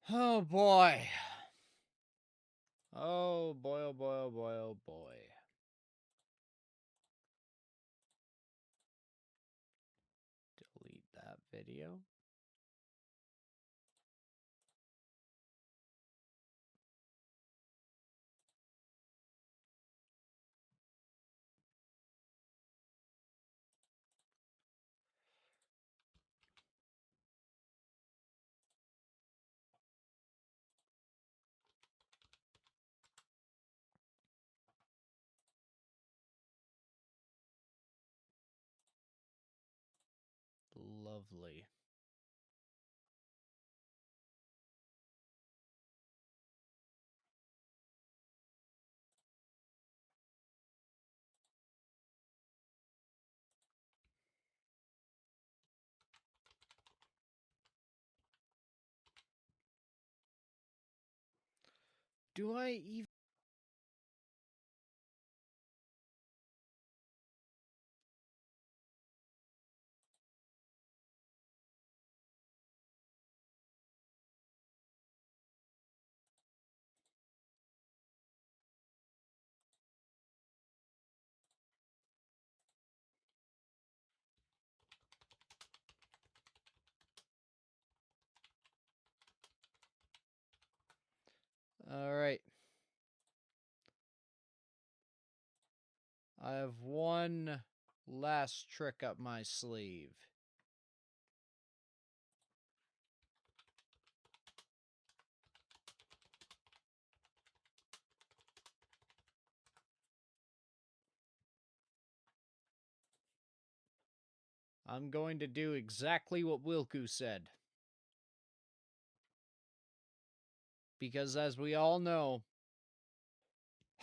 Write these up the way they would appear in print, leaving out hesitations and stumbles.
Oh boy. Oh boy, oh boy, oh boy, oh boy. Delete that video. Lovely. Do I even... Alright. I have one last trick up my sleeve. I'm going to do exactly what Wilku said. Because as we all know...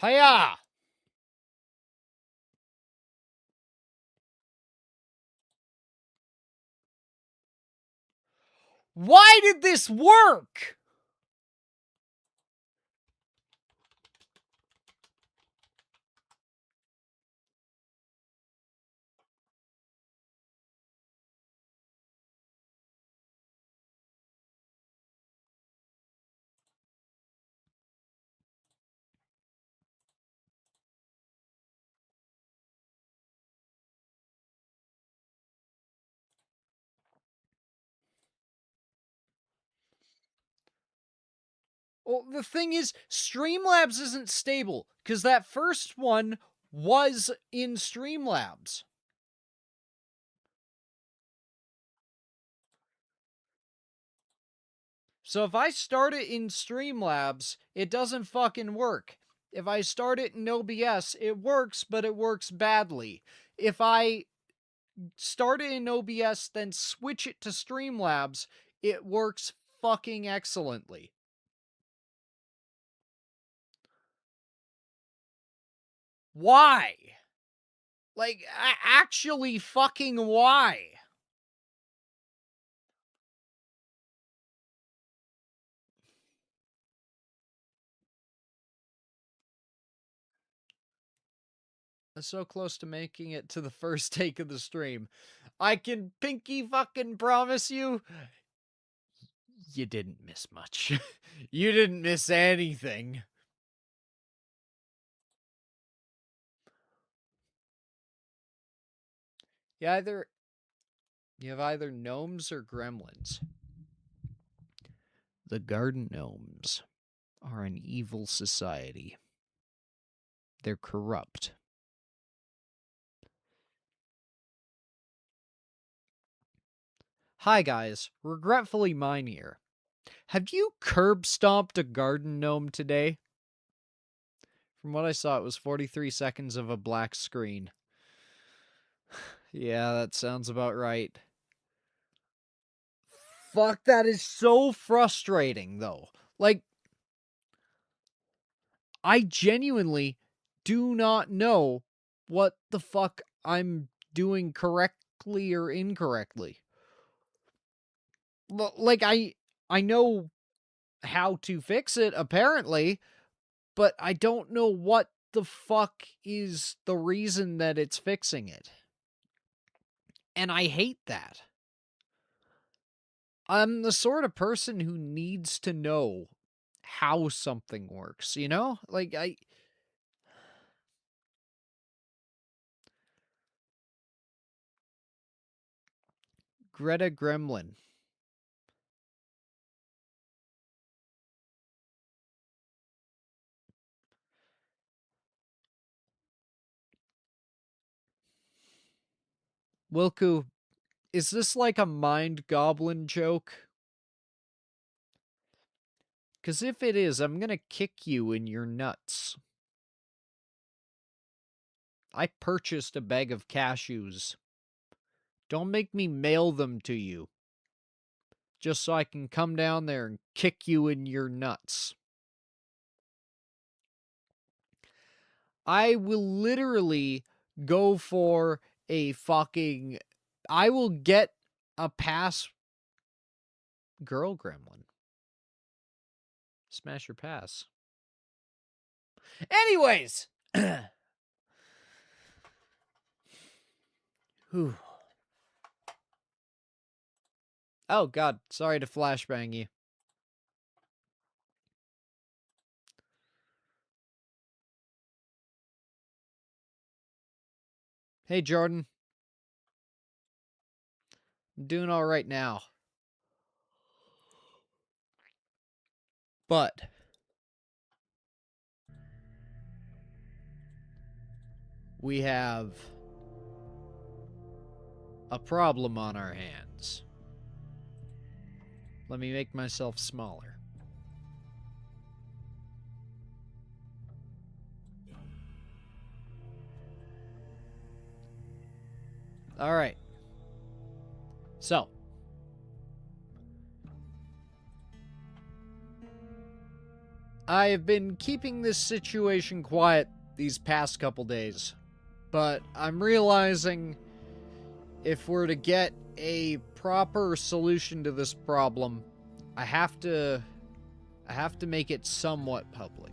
Hiya! Why did this work? Well, the thing is, Streamlabs isn't stable, because that first one was in Streamlabs. So if I start it in Streamlabs, it doesn't fucking work. If I start it in OBS, it works, but it works badly. If I start it in OBS, then switch it to Streamlabs, it works fucking excellently. Why? Like, actually fucking why? So close to making it to the first take of the stream. I can pinky fucking promise you, you didn't miss much. You didn't miss anything. You have either gnomes or gremlins. The garden gnomes are an evil society. They're corrupt. Hi guys, regretfully mine here. Have you curb stomped a garden gnome today? From what I saw, it was 43 seconds of a black screen. Yeah, that sounds about right. Fuck, that is so frustrating, though. Like, I genuinely do not know what the fuck I'm doing correctly or incorrectly. Like, I know how to fix it, apparently, but I don't know what the fuck is the reason that it's fixing it. And I hate that. I'm the sort of person who needs to know how something works, you know? Like, Greta Gremlin. Wilku, is this like a mind goblin joke? Because if it is, I'm gonna kick you in your nuts. I purchased a bag of cashews. Don't make me mail them to you. Just so I can come down there and kick you in your nuts. I will literally go for a fucking... I will get a pass... Girl gremlin. Smash your pass. Anyways! Whew. Oh, God. Sorry to flashbang you. Hey, Jordan. I'm doing all right now. But we have a problem on our hands. Let me make myself smaller. All right. So, I have been keeping this situation quiet these past couple days, but I'm realizing if we're to get a proper solution to this problem, I have to make it somewhat public.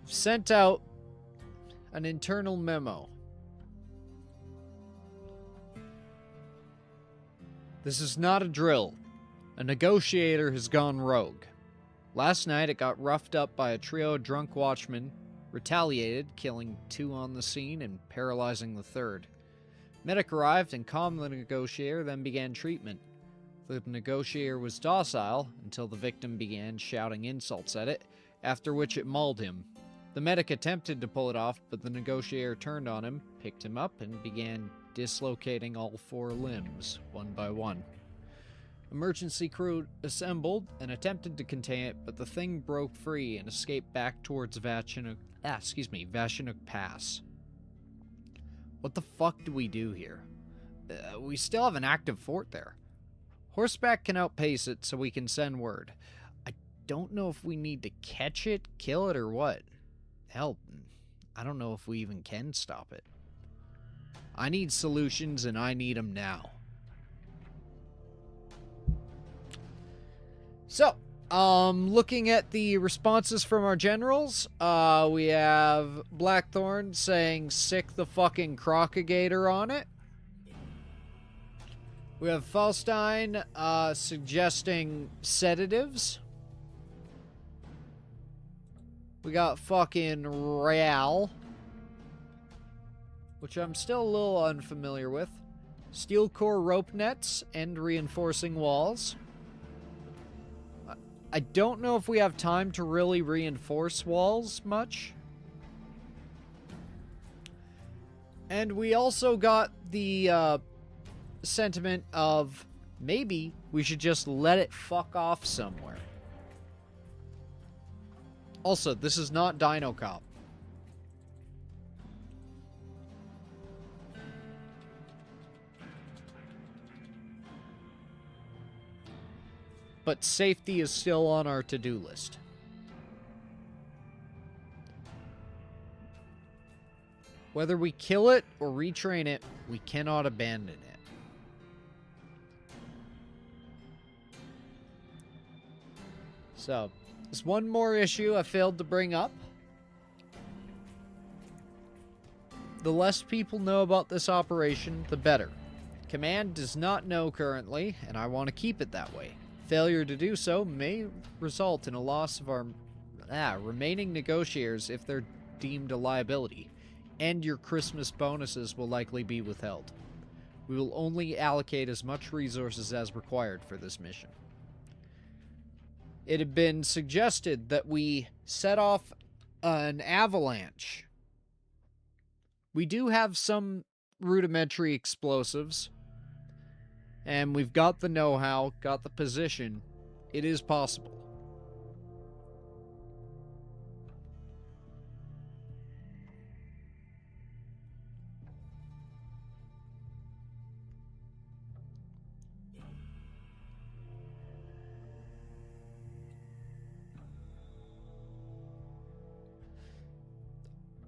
I've sent out an internal memo. This is not a drill. A negotiator has gone rogue. Last night it got roughed up by a trio of drunk watchmen, retaliated, killing 2 on the scene and paralyzing the 3rd. Medic arrived and calmed the negotiator, then began treatment. The negotiator was docile until the victim began shouting insults at it, after which it mauled him. The medic attempted to pull it off, but the negotiator turned on him, picked him up, and began dislocating all 4 limbs, one by one. Emergency crew assembled and attempted to contain it, but the thing broke free and escaped back towards Vachinook Pass. What the fuck do we do here? We still have an active fort there. Horseback can outpace it, so we can send word. I don't know if we need to catch it, kill it, or what. Hell, I don't know if we even can stop it. I need solutions, and I need them now. So, looking at the responses from our generals, we have Blackthorn saying sick the fucking crocagator on it. We have Falstein, suggesting sedatives. We got fucking Real, which I'm still a little unfamiliar with. Steel core rope nets and reinforcing walls. I don't know if we have time to really reinforce walls much. And we also got the sentiment of maybe we should just let it fuck off somewhere. Also, this is not Dino Cop. But safety is still on our to-do list. Whether we kill it or retrain it, we cannot abandon it. So, there's one more issue I failed to bring up. the less people know about this operation, the better. Command does not know currently, and I want to keep it that way. Failure to do so may result in a loss of our remaining negotiators if they're deemed a liability, and your Christmas bonuses will likely be withheld. We will only allocate as much resources as required for this mission. It had been suggested that we set off an avalanche. We do have some rudimentary explosives, and we've got the know-how, got the position. It is possible.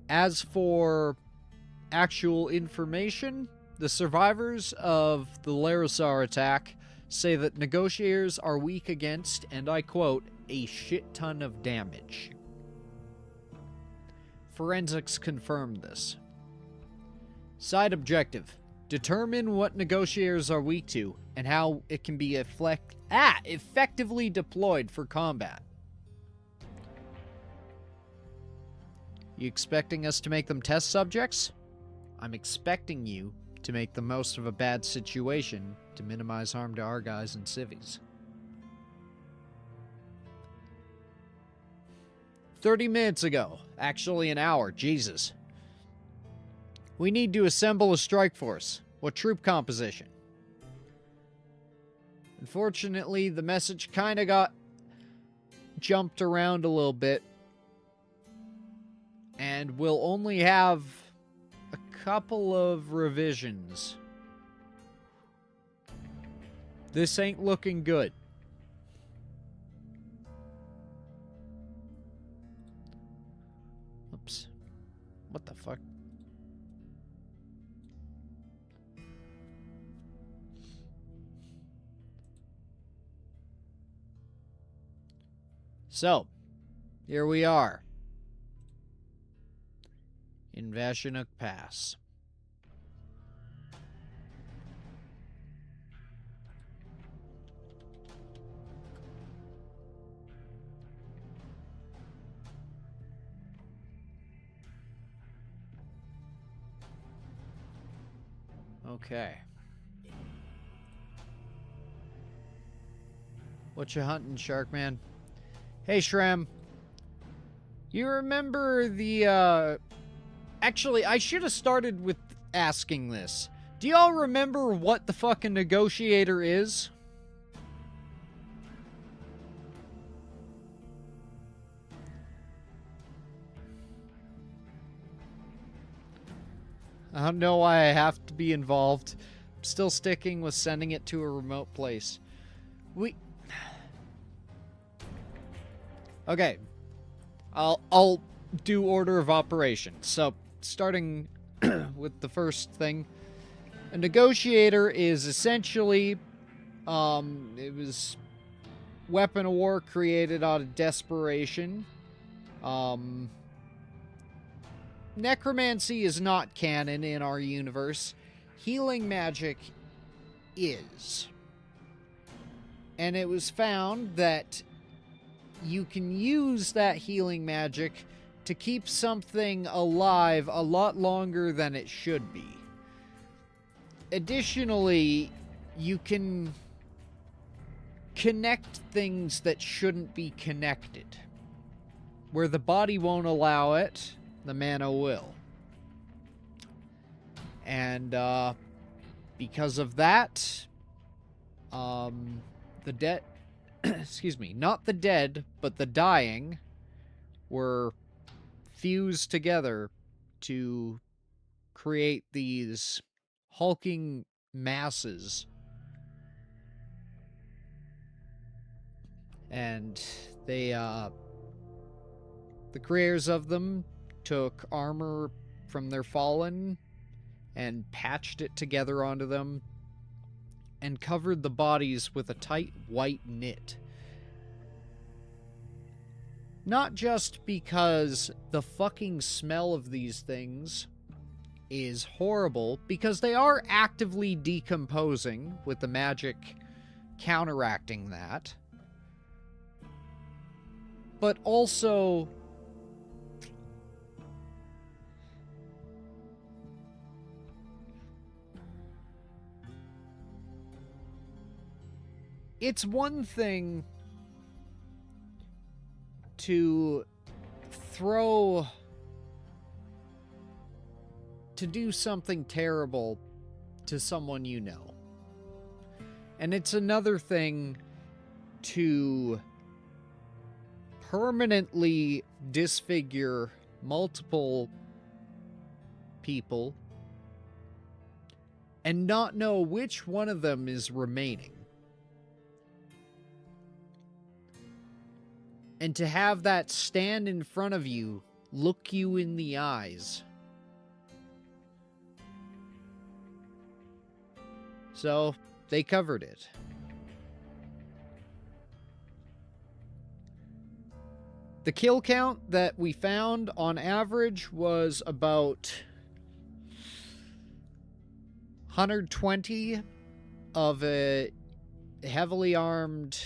As for actual information, the survivors of the Larosar attack say that negotiators are weak against, and I quote, a shit ton of damage. Forensics confirmed this. Side objective: determine what negotiators are weak to and how it can be effectively deployed for combat. You expecting us to make them test subjects? I'm expecting you to make the most of a bad situation to minimize harm to our guys and civvies. 30 minutes ago. Actually, an hour. Jesus. We need to assemble a strike force. What troop composition? Unfortunately, the message kind of got jumped around a little bit, and we'll only have a couple of revisions. This ain't looking good. Oops. What the fuck? So, here we are. In Vachinook Pass. Okay. What you hunting, Sharkman? Hey, Shrem. You remember the, Actually, I should have started with asking this. Do y'all remember what the fucking negotiator is? I don't know why I have to be involved. I'm still sticking with sending it to a remote place. Okay. I'll do order of operations. So, starting with the first thing. A negotiator is essentially, it was weapon of war created out of desperation. Necromancy is not canon in our universe. Healing magic is. And it was found that you can use that healing magic to keep something alive a lot longer than it should be. Additionally, you can connect things that shouldn't be connected. Where the body won't allow it, the mana will. And, because of that, the dead, excuse me, not the dead, but the dying were fused together to create these hulking masses. And they, the creators of them took armor from their fallen and patched it together onto them and covered the bodies with a tight white knit. Not just because the fucking smell of these things is horrible because they are actively decomposing with the magic counteracting that. But also, it's one thing to do something terrible to someone you know. And it's another thing to permanently disfigure multiple people and not know which one of them is remaining. And to have that stand in front of you, look you in the eyes. So, they covered it. The kill count that we found on average was about 120 of a heavily armed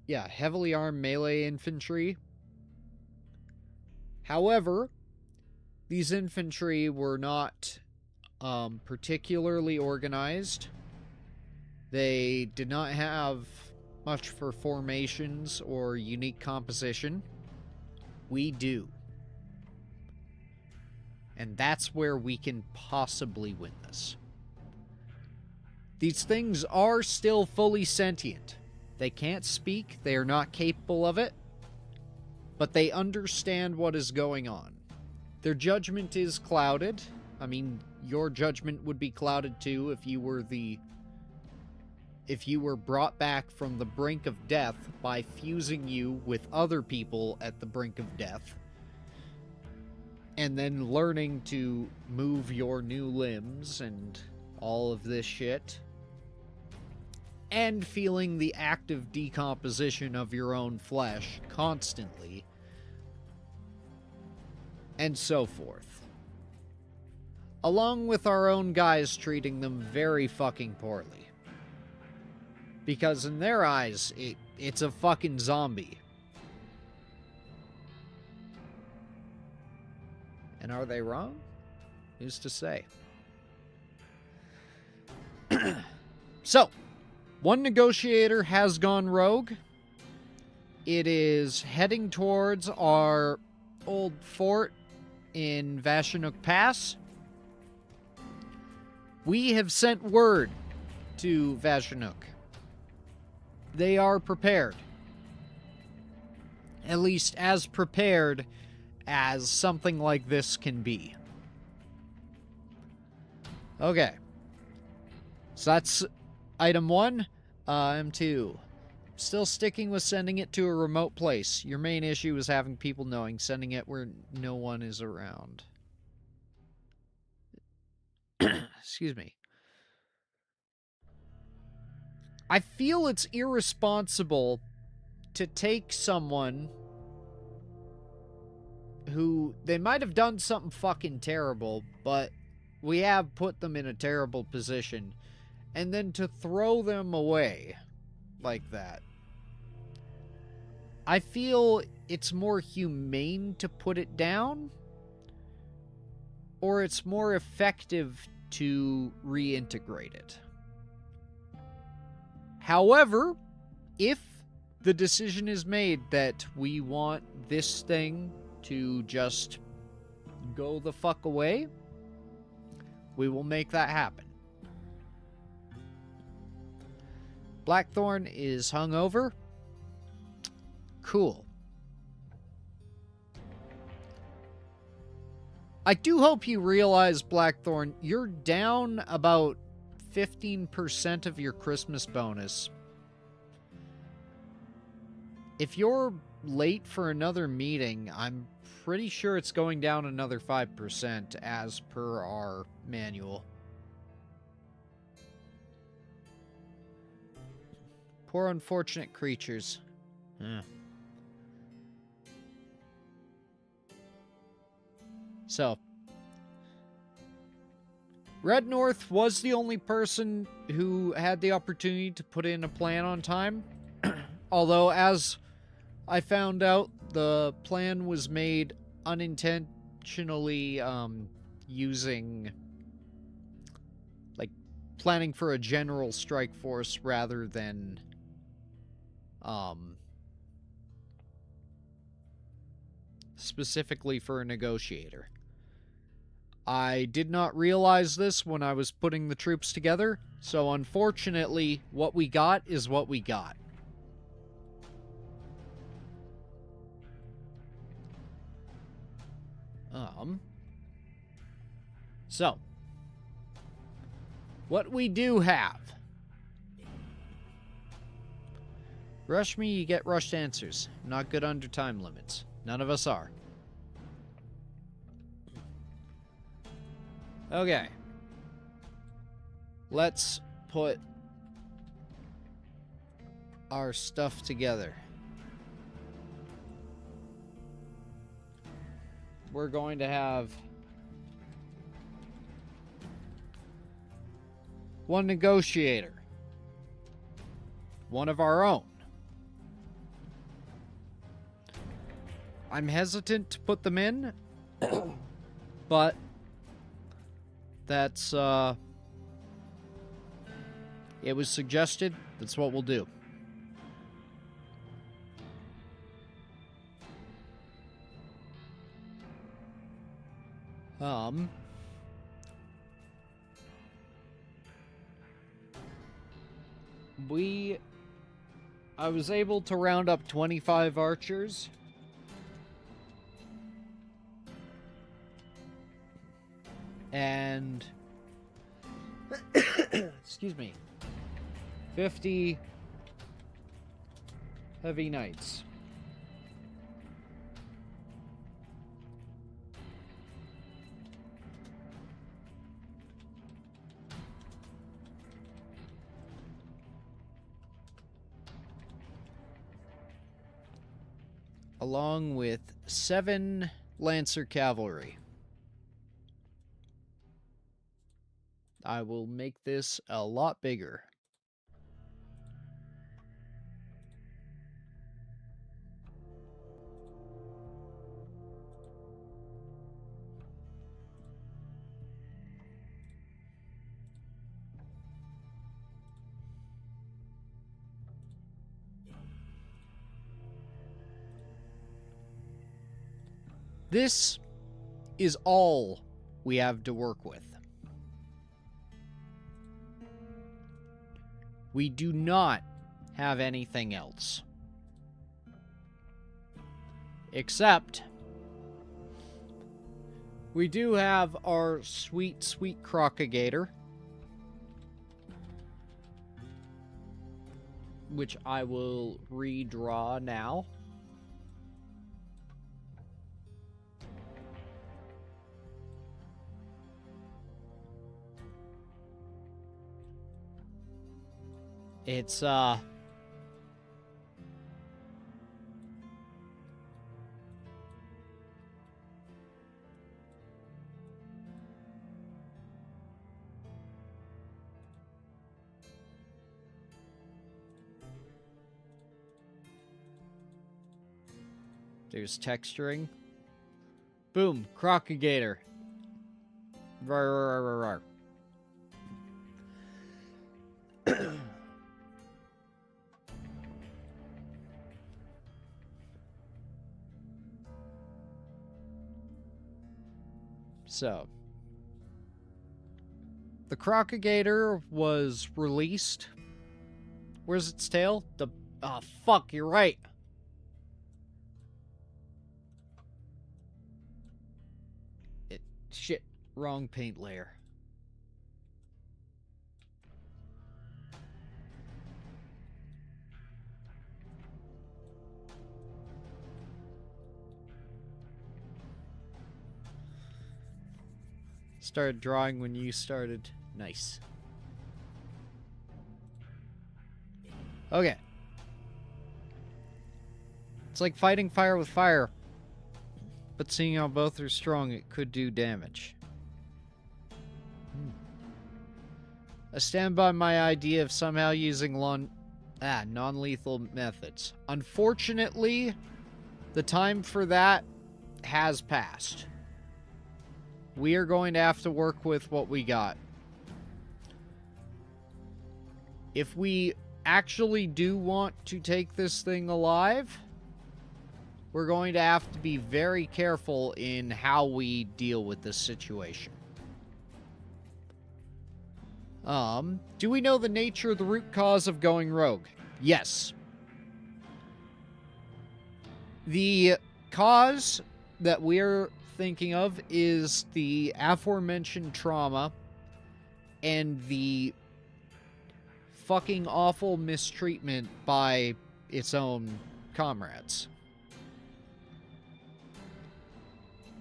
melee infantry. However, these infantry were not particularly organized. They did not have much for formations or unique composition. We do. And that's where we can possibly win this. These things are still fully sentient. They can't speak, they are not capable of it, but they understand what is going on. Their judgment is clouded. I mean, your judgment would be clouded too if you were brought back from the brink of death by fusing you with other people at the brink of death, and then learning to move your new limbs and all of this shit, and feeling the active decomposition of your own flesh constantly, and so forth. Along with our own guys treating them very fucking poorly. Because in their eyes, it's a fucking zombie. And are they wrong? Who's to say? So, one negotiator has gone rogue. It is heading towards our old fort in Vachinook Pass. We have sent word to Vachinook. They are prepared. At least as prepared as something like this can be. Okay. So that's item 1. Item 2. Still sticking with sending it to a remote place. Your main issue is having people knowing. Sending it where no one is around. Excuse me. I feel it's irresponsible to take someone who, they might have done something fucking terrible, but we have put them in a terrible position, and then to throw them away like that. I feel it's more humane to put it down, or it's more effective to reintegrate it. However, if the decision is made that we want this thing to just go the fuck away, we will make that happen. Blackthorn is hungover. Cool. I do hope you realize, Blackthorn, you're down about 15% of your Christmas bonus. If you're late for another meeting, I'm pretty sure it's going down another 5% as per our manual. Poor unfortunate creatures. So, Red North was the only person who had the opportunity to put in a plan on time. Although, as I found out, the plan was made unintentionally using, like, planning for a general strike force rather than specifically for a negotiator. I did not realize this when I was putting the troops together, so unfortunately, what we got is what we got. So, what we do have. Rush me, you get rushed answers. Not good under time limits. None of us are. Okay. Let's put our stuff together. We're going to have one negotiator. One of our own. I'm hesitant to put them in, but that's, it was suggested. That's what we'll do. I was able to round up 25 archers. And excuse me, 50 heavy knights. Along with 7 Lancer cavalry. I will make this a lot bigger. This is all we have to work with. We do not have anything else. Except, we do have our sweet, sweet crocagator, which I will redraw now. It's, there's texturing. Boom, crocagator. Rar, rar, rar, rar. So, the crocagator was released. Where's its tail? Oh, fuck, you're right. Shit, wrong paint layer. Started drawing when you started. Nice. Okay. It's like fighting fire with fire. But seeing how both are strong, it could do damage. I stand by my idea of somehow using non-lethal methods. Unfortunately, the time for that has passed. We are going to have to work with what we got. If we actually do want to take this thing alive, we're going to have to be very careful in how we deal with this situation. Do we know the nature of the root cause of going rogue? Yes. The cause that we're thinking of is the aforementioned trauma and the fucking awful mistreatment by its own comrades.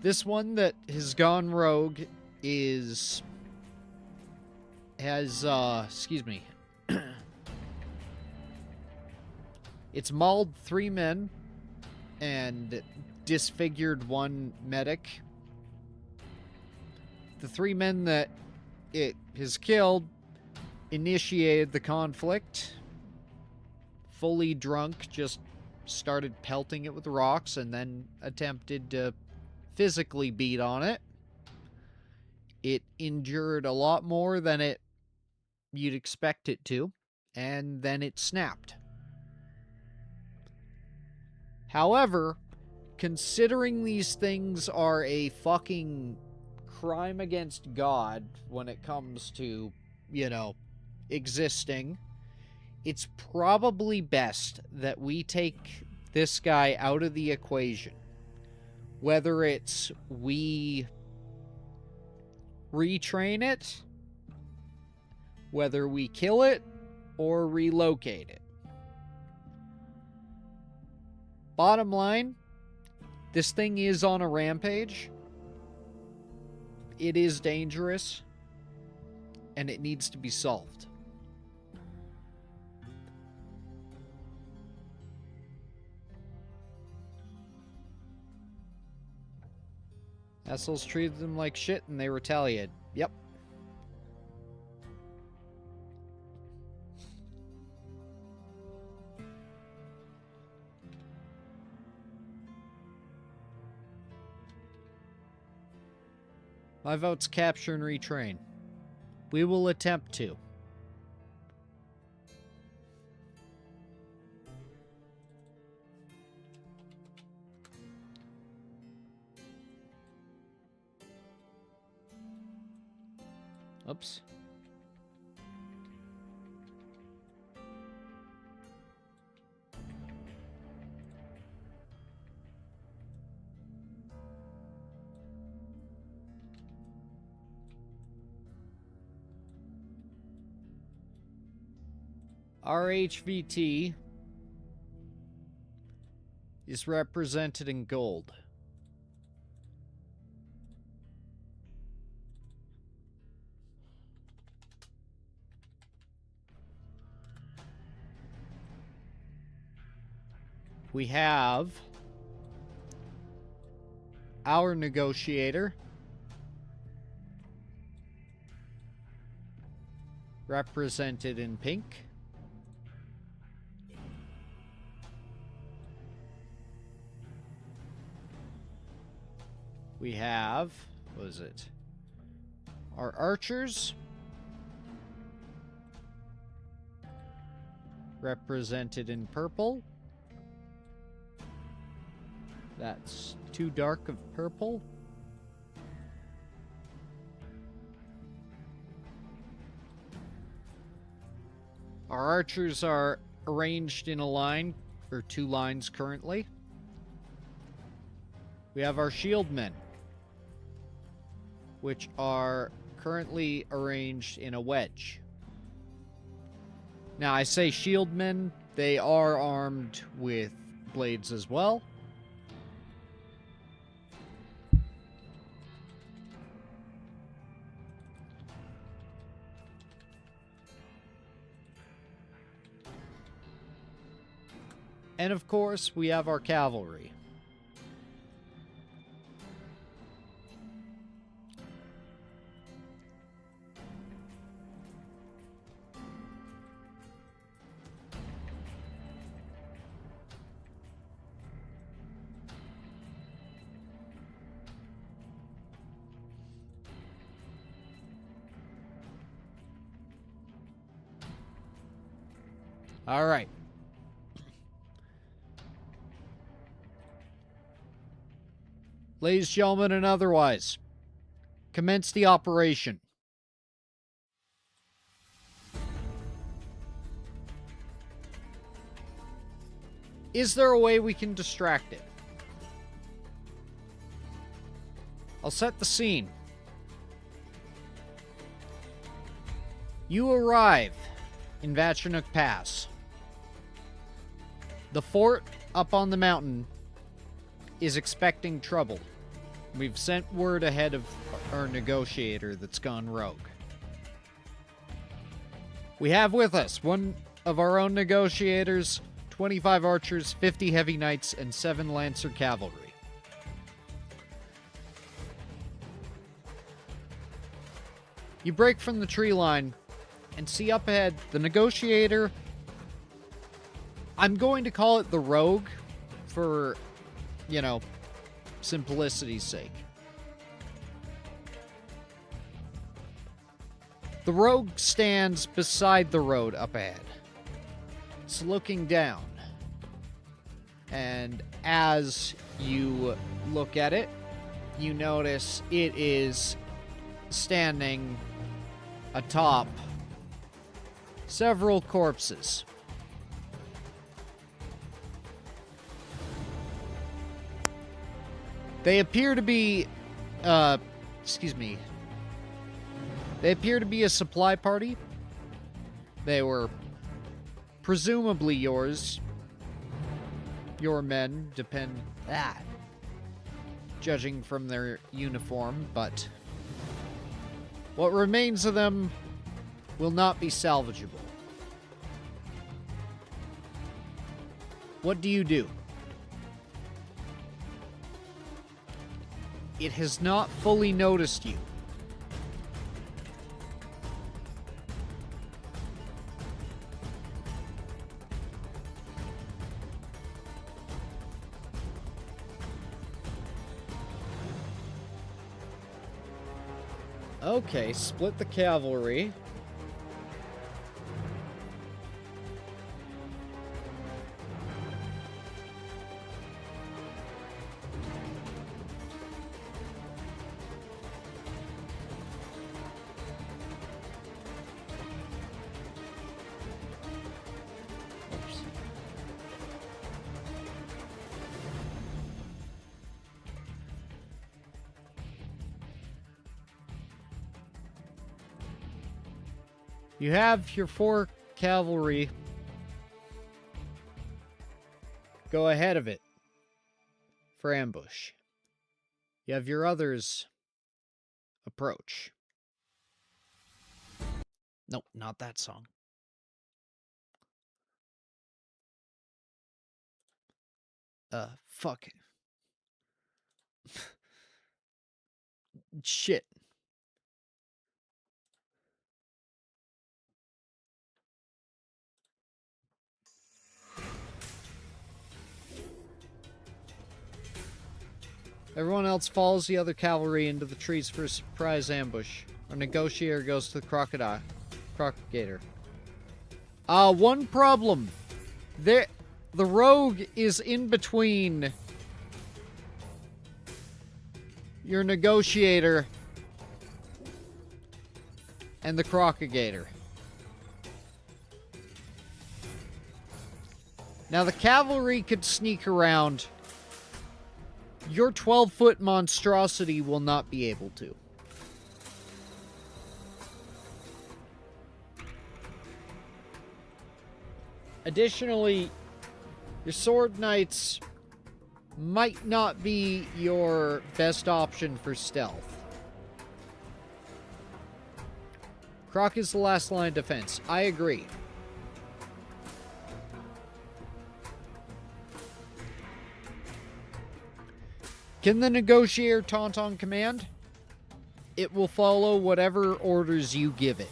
This one that has gone rogue it's mauled 3 men and disfigured 1 medic. The 3 men that it has killed initiated the conflict. Fully drunk, just started pelting it with rocks and then attempted to physically beat on it. It injured a lot more than you'd expect it to, and then it snapped. However, considering these things are a fucking crime against God when it comes to, existing, it's probably best that we take this guy out of the equation. Whether it's we retrain it, whether we kill it, or relocate it. Bottom line, this thing is on a rampage. It is dangerous, and it needs to be solved. Assholes treated them like shit and they retaliated. Yep. My vote's capture and retrain. We will attempt to. Oops. Our HVT is represented in gold. We have our negotiator, represented in pink. We have, what is it? Our archers, represented in purple. That's too dark of purple. Our archers are arranged in a line, or 2 lines currently. We have our shieldmen, which are currently arranged in a wedge. Now, I say shieldmen, they are armed with blades as well. And of course, we have our cavalry. All right. Ladies, gentlemen, and otherwise, commence the operation. Is there a way we can distract it? I'll set the scene. You arrive in Vachinook Pass. The fort up on the mountain is expecting trouble. We've sent word ahead of our negotiator that's gone rogue. We have with us one of our own negotiators, 25 archers, 50 heavy knights, and 7 lancer cavalry. You break from the tree line and see up ahead the negotiator. I'm going to call it the rogue for, you know, simplicity's sake. The rogue stands beside the road up ahead. It's looking down. And as you look at it, you notice it is standing atop several corpses. They appear to be, They appear to be a supply party. They were presumably yours. Your men, judging from their uniform, but what remains of them will not be salvageable. What do you do? It has not fully noticed you. Okay, split the cavalry. Oops. You have your 4 cavalry go ahead of it for ambush. You have your others approach. Nope, not that song. Fuck. Shit. Everyone else follows the other cavalry into the trees for a surprise ambush. Our negotiator goes to the crocagator. One problem. The rogue is in between your negotiator and the crocagator. Now the cavalry could sneak around. Your 12-foot monstrosity will not be able to. Additionally, your sword knights might not be your best option for stealth. Croc is the last line of defense. I agree. Can the negotiator taunt on command? It will follow whatever orders you give it.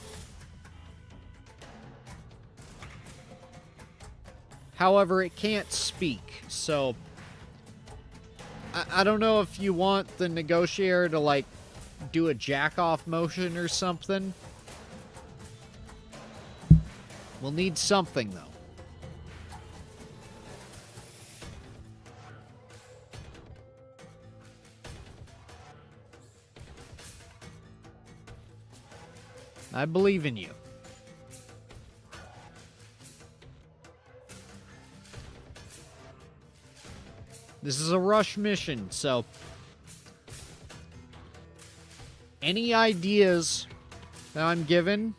However, it can't speak, so I don't know if you want the negotiator to, like, do a jack-off motion or something. We'll need something, though. I believe in you. This is a rush mission, so any ideas that I'm given,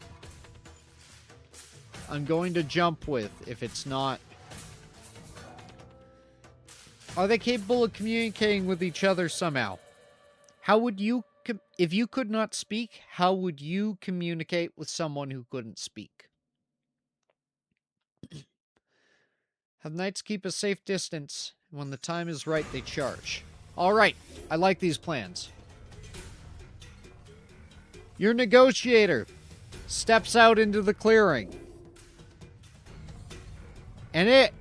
I'm going to jump with if it's not. Are they capable of communicating with each other somehow? How would you, if you could not speak, how would you communicate with someone who couldn't speak? Have knights keep a safe distance. When the time is right, they charge. Alright, I like these plans. Your negotiator steps out into the clearing. And it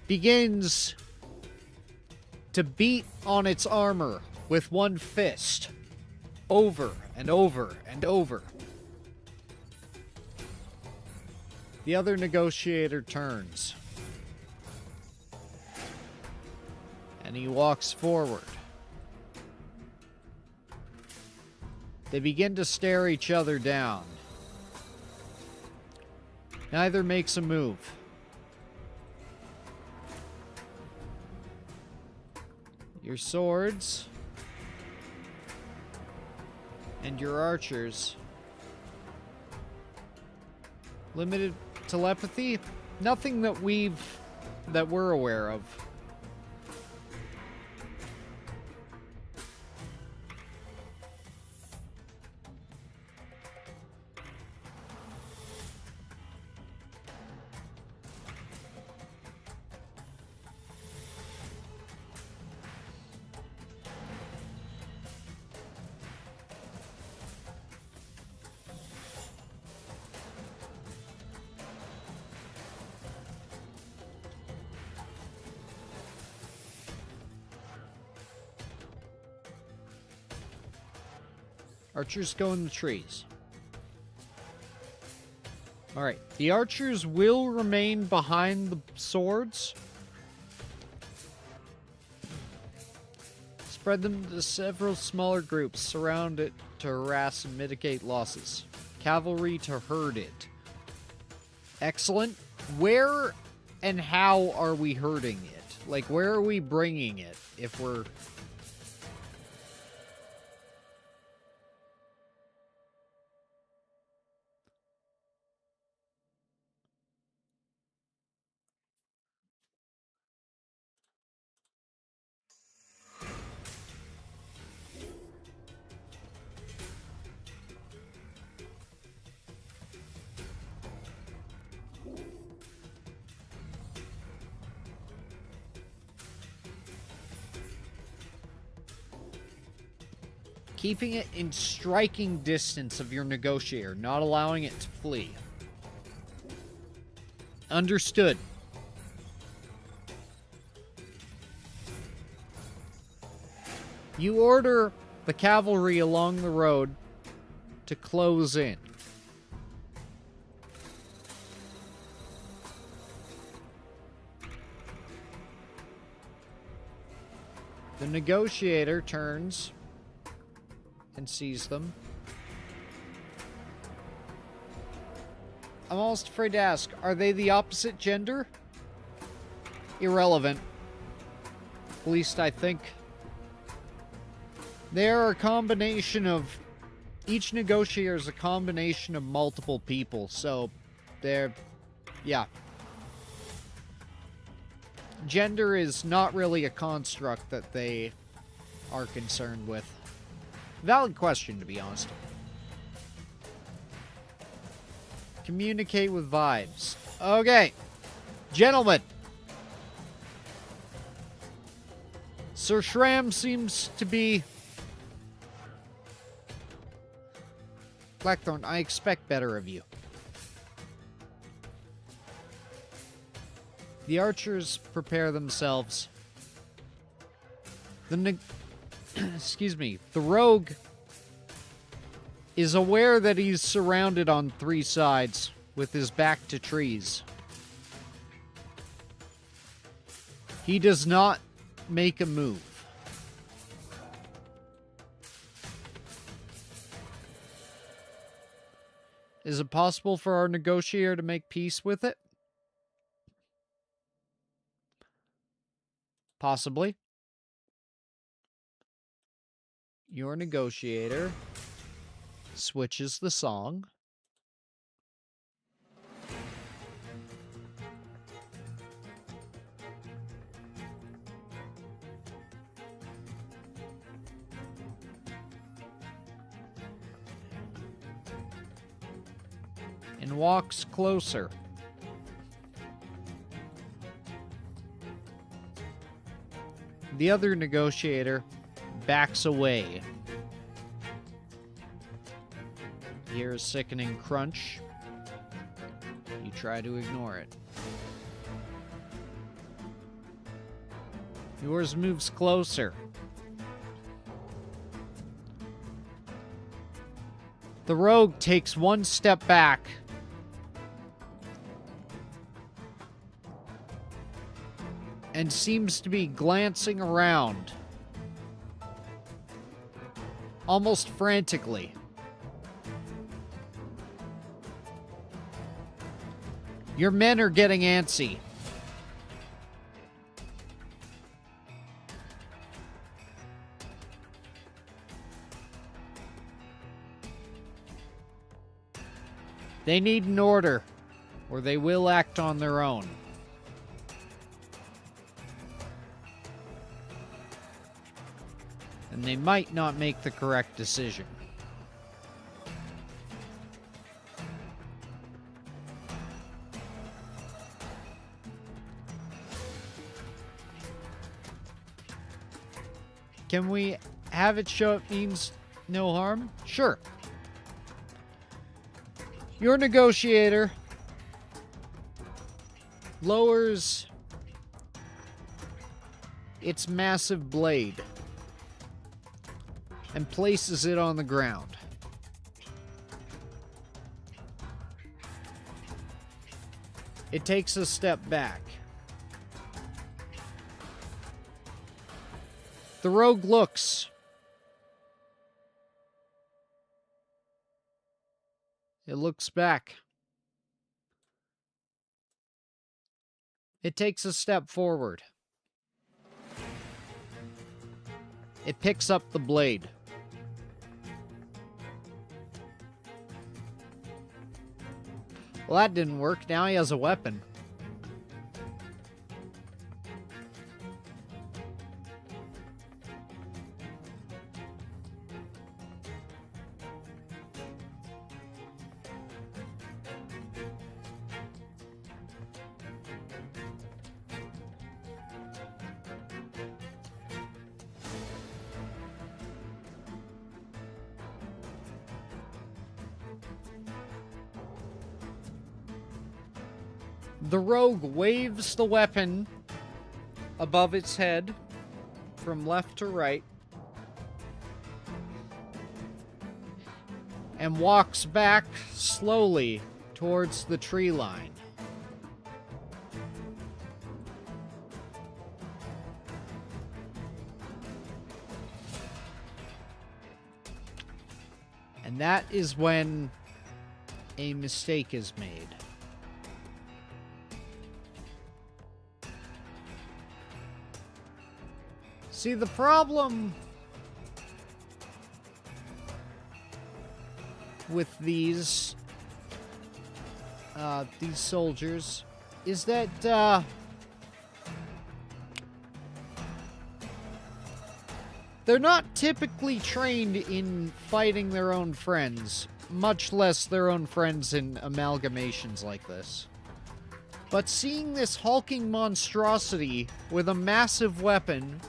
begins to beat on its armor with one fist. Over and over and over. The other negotiator turns. And he walks forward. They begin to stare each other down. Neither makes a move. Your swords and your archers. Limited telepathy? Nothing that we're aware of. Archers go in the trees. Alright, the archers will remain behind the swords. Spread them to several smaller groups. Surround it to harass and mitigate losses. Cavalry to herd it. Excellent. Where and how are we herding it? Like, where are we bringing it if we're... Keeping it in striking distance of your negotiator, not allowing it to flee. Understood. You order the cavalry along the road to close in. The negotiator turns and sees them. I'm almost afraid to ask, are they the opposite gender? Irrelevant. At least I think. They're a combination of... Each negotiator is a combination of multiple people, so they're... Yeah. Gender is not really a construct that they are concerned with. Valid question, to be honest. Communicate with vibes. Okay. Gentlemen. Sir Shram seems to be... Blackthorn, I expect better of you. The archers prepare themselves. Excuse me. The rogue is aware that he's surrounded on three sides with his back to trees. He does not make a move. Is it possible for our negotiator to make peace with it? Possibly. Your negotiator switches the song. And walks closer. The other negotiator backs away. You hear a sickening crunch. You try to ignore it. Yours moves closer. The rogue takes one step back. And seems to be glancing around. Almost frantically. Your men are getting antsy. They need an order, or they will act on their own. And they might not make the correct decision. Can we have it show it means no harm? Sure. Your negotiator lowers its massive blade and places it on the ground. It takes a step back. The rogue looks. It looks back. It takes a step forward. It picks up the blade. Well, that didn't work. Now he has a weapon. The rogue waves the weapon above its head from left to right and walks back slowly towards the tree line. And that is when a mistake is made. See, the problem with these soldiers is that they're not typically trained in fighting their own friends, much less their own friends in amalgamations like this. But seeing this hulking monstrosity with a massive weapon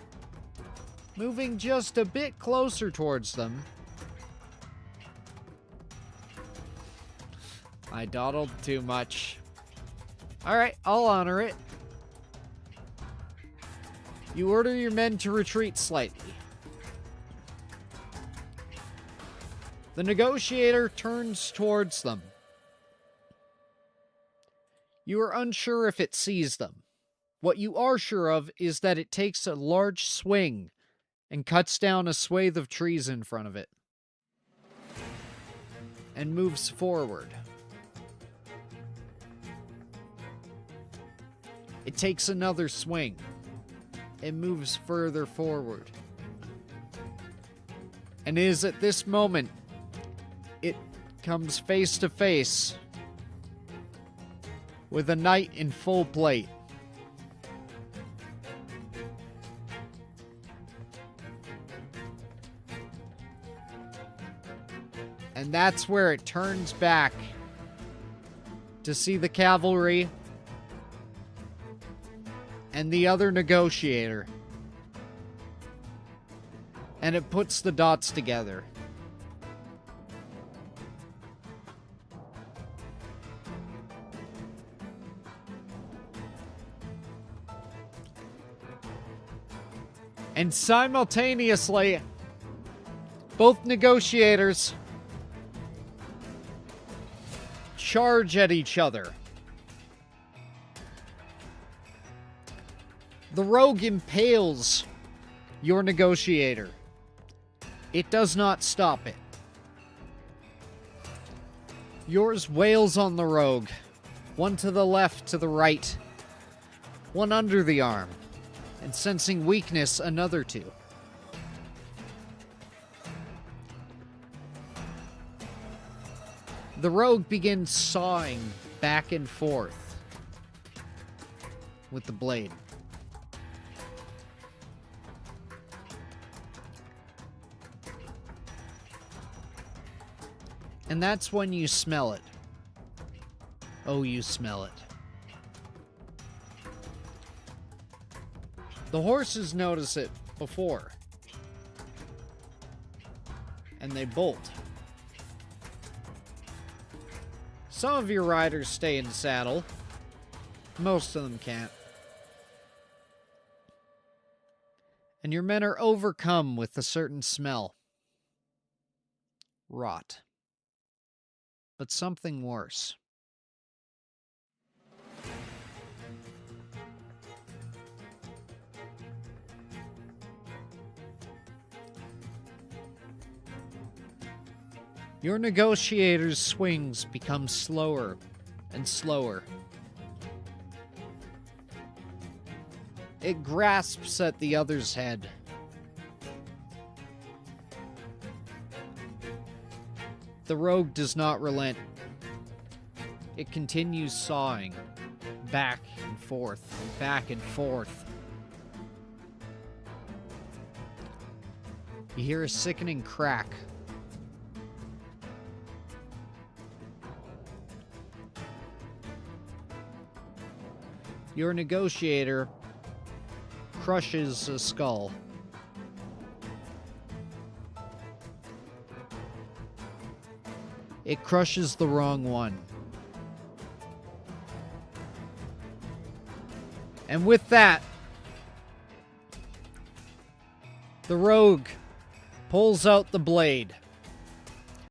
moving just a bit closer towards them, I dawdled too much. Alright, I'll honor it. You order your men to retreat slightly. The negotiator turns towards them. You are unsure if it sees them. What you are sure of is that it takes a large swing and cuts down a swathe of trees in front of it and moves forward. It takes another swing. It moves further forward. And it is at this moment it comes face to face with a knight in full plate. And that's where it turns back to see the cavalry and the other negotiator. And it puts the dots together. And simultaneously, both negotiators charge at each other. The rogue impales your negotiator. It does not stop it. Yours wails on the rogue. One to the left, to the right. One under the arm. And sensing weakness, another two. The rogue begins sawing back and forth with the blade. And that's when you smell it. Oh, you smell it. The horses notice it before. And they bolt. Some of your riders stay in saddle. Most of them can't. And your men are overcome with a certain smell. Rot. But something worse. Your negotiator's swings become slower and slower. It grasps at the other's head. The rogue does not relent. It continues sawing, back and forth, and back and forth. You hear a sickening crack. Your negotiator crushes a skull. It crushes the wrong one. And with that, the rogue pulls out the blade.